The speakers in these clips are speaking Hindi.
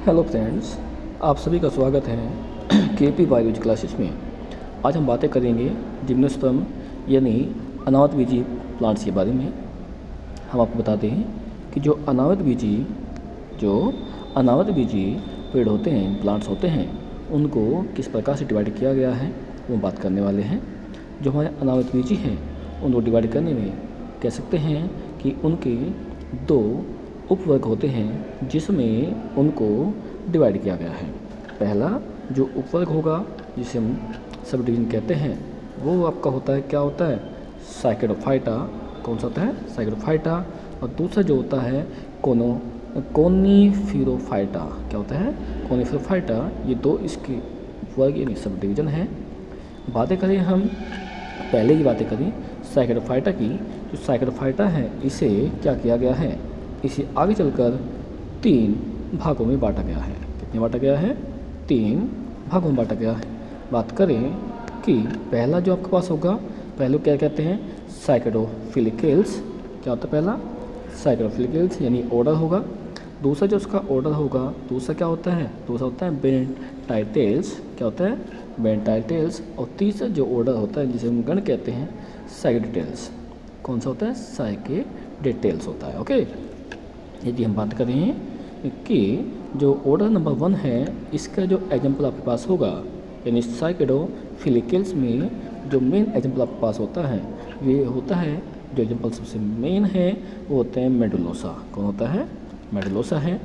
हेलो फ्रेंड्स, आप सभी का स्वागत है केपी बायोलॉजी क्लासेस में। आज हम बातें करेंगे जिम्नोस्पर्म यानी अनावृतबीजी प्लांट्स के बारे में। हम आपको बताते हैं कि जो अनावृतबीजी पेड़ होते हैं, प्लांट्स होते हैं, उनको किस प्रकार से डिवाइड किया गया है वो बात करने वाले हैं। जो हमारे अनावृतबीजी हैं उनको डिवाइड करने में कह सकते हैं कि उनके दो उपवर्ग होते हैं जिसमें उनको डिवाइड किया गया है। पहला जो उपवर्ग होगा जिसे हम सब डिवीजन कहते हैं वो आपका होता है, क्या होता है, साइकेडोफाइटा। कौन सा होता है? साइकेडोफाइटा। और दूसरा जो होता है कोनिफेरोफाइटा। क्या होता है? कोनिफेरोफाइटा। ये दो इसके उपवर्ग यानी सब डिवीजन हैं। बातें करें हम, पहले की बातें करें साइकेडोफाइटा की। जो साइकेडोफाइटा है इसे क्या किया गया है, इसे आगे चलकर 3 भागों में बांटा गया है। कितने बांटा गया है? 3 भागों में बांटा गया है। बात करें कि पहला जो आपके पास होगा, पहले क्या कहते हैं, साइकेडोफिलिकल्स। क्या होता है पहला? साइकेडोफिलिकल्स यानी ऑर्डर होगा। दूसरा जो उसका ऑर्डर होगा, दूसरा क्या होता है? दूसरा होता है बेंटाइटेल्स। क्या होता है? बेंटाइटेल्स। और तीसरा जो ऑर्डर होता है जिसे हम गण कहते हैं, साइकेडेटेल्स। कौन सा होता है? साइकेडेटेल्स होता है। ओके। यदि हम बात करें कि जो ऑर्डर नंबर 1 है इसका जो एग्जाम्पल आपके पास होगा, यानी साइकेडोफिलिकल्स में जो मेन एग्जाम्पल आपके पास होता है ये होता है, जो एग्जाम्पल सबसे मेन है वो होता है मेडुलोसा। कौन होता है? मेडुलोसा है।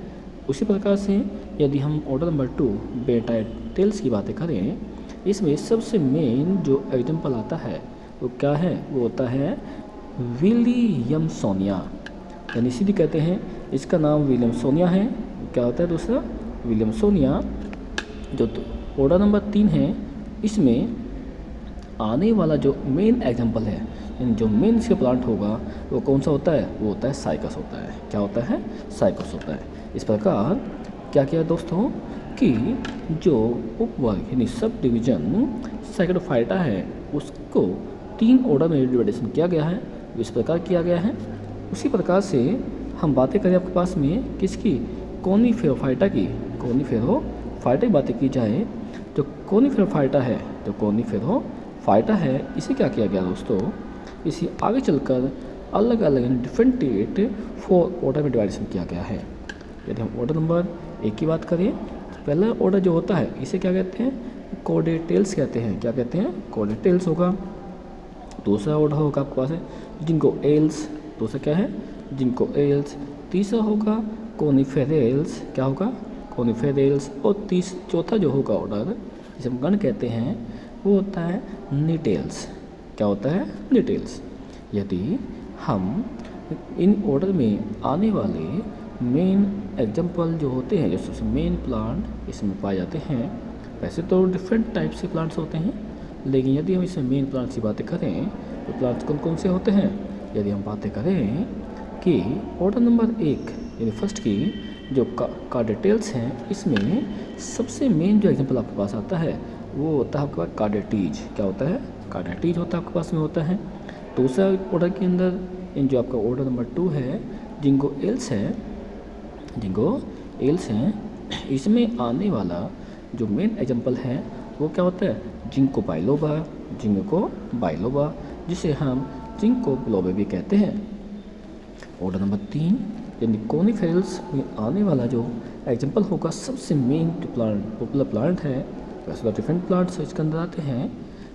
उसी प्रकार से यदि हम ऑर्डर नंबर 2 बेंटाइटेल्स की बातें करें, इसमें सबसे मेन जो एग्जाम्पल आता है वो क्या है? वो होता है विलियमसोनिया, यानी सीधी कहते हैं इसका नाम विलियमसोनिया है। क्या होता है दूसरा? विलियमसोनिया। जो ऑर्डर नंबर 3 है इसमें आने वाला जो मेन एग्जाम्पल है, यानी जो मेन इसका प्लांट होगा वो कौन सा होता है? वो होता है साइकस होता है। क्या होता है? साइकस होता है। इस प्रकार क्या किया दोस्तों कि जो उपवर्ग यानी सब डिवीजन साइकेडोफाइटा है उसको 3 ऑर्डर में डिवाइडेशन किया गया है। इस प्रकार किया गया है। उसी प्रकार से हम बातें करें आपके पास में किसकी? कोनिफेरोफाइटा की। कोनिफेरोफाइटा की बातें की जाए, जो कोनिफेरोफाइटा है, जो कोनिफेरोफाइटा है इसे क्या किया गया दोस्तों, इसे आगे चलकर अलग अलग यानी डिफरेंट 4 ऑर्डर में डिवाइडेशन किया गया है। यदि हम ऑर्डर नंबर 1 की बात करें तो पहला ऑर्डर जो होता है इसे क्या कहते हैं? कॉर्डेटेल्स कहते हैं। क्या कहते हैं? कॉर्डेटेल्स होगा। दूसरा ऑर्डर होगा आपके पास है जिनको एल्स। दूसरा क्या है? जिनको एल्स। तीसरा होगा कोनिफेरेल्स। क्या होगा? कोनिफेरेल्स। और चौथा जो होगा ऑर्डर जिसे हम गण कहते हैं वो होता है निटेल्स। क्या होता है? निटेल्स। यदि हम इन ऑर्डर में आने वाले मेन एग्जाम्पल जो होते हैं, जो सबसे मेन प्लांट इसमें पाए जाते हैं, वैसे तो डिफरेंट टाइप से प्लांट्स होते हैं, लेकिन यदि हम इसमें मेन प्लांट्स की बातें करें तो प्लांट्स कौन कौन से होते हैं? यदि हम बातें करें कि ऑर्डर नंबर 1 यानी फर्स्ट की जो कार्डेटेल्स हैं, इसमें सबसे मेन जो एग्जाम्पल आपके पास आता है वो होता है आपके पास कार्डेटीज। क्या होता है? कार्डेटीज होता है आपके पास में होता है। दूसरा ऑर्डर के अंदर इन जो आपका ऑर्डर नंबर 2 है जिनको एल्स हैं, इसमें आने वाला जो मेन एग्जाम्पल है वो क्या होता है? जिंको बाइलोबा, जिसे हम जिंको बिलोबा भी कहते हैं। ऑर्डर नंबर 3 यानी कोनिफेरल्स में आने वाला जो एग्जाम्पल होगा, सबसे मेन जो पॉपुलर प्लांट है, वैसे तो डिफरेंट प्लांट्स इसके अंदर आते हैं,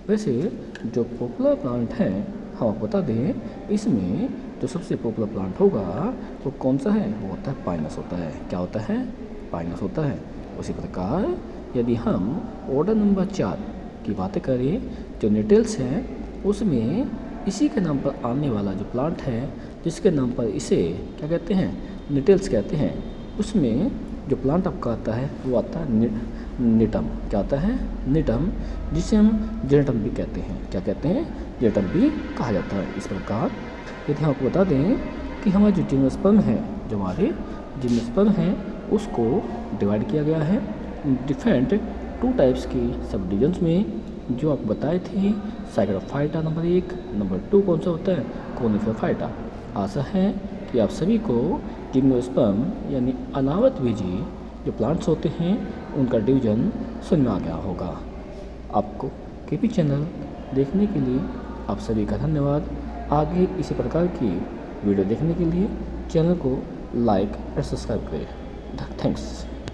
वैसे जो पॉपुलर प्लांट है हम आपको बता दें, इसमें जो सबसे पॉपुलर प्लांट होगा वो कौन सा है? वो होता है पाइनस होता है। क्या होता है? पाइनस होता है। उसी प्रकार यदि हम ऑर्डर नंबर 4 की बातें करें, जो निटेल्स हैं, उसमें इसी के नाम पर आने वाला जो प्लांट है जिसके नाम पर इसे क्या कहते हैं? निटेल्स कहते हैं, उसमें जो प्लांट आपका आता है वो आता है निटम। क्या आता है? निटम, जिसे हम जेनेटम भी कहते हैं। क्या कहते हैं? जेनेटम भी कहा जाता है। इस प्रकार यदि हम आपको बता दें कि हमारे जो जिम्नोस्पर्म है उसको डिवाइड किया गया है डिफरेंट 2 टाइप्स की सब डिविजन्स में, जो आपको बताए थे। साइकेडोफाइटा नंबर 1, नंबर 2 कौन सा होता है? कोनिफेरोफाइटा। आशा है कि आप सभी को जिम्नोस्पर्म यानी अनावृतबीजी जो प्लांट्स होते हैं उनका डिवीज़न समझ में आ गया होगा। आपको केपी चैनल देखने के लिए आप सभी का धन्यवाद। आगे इसी प्रकार की वीडियो देखने के लिए चैनल को लाइक और सब्सक्राइब करें। थैंक्स।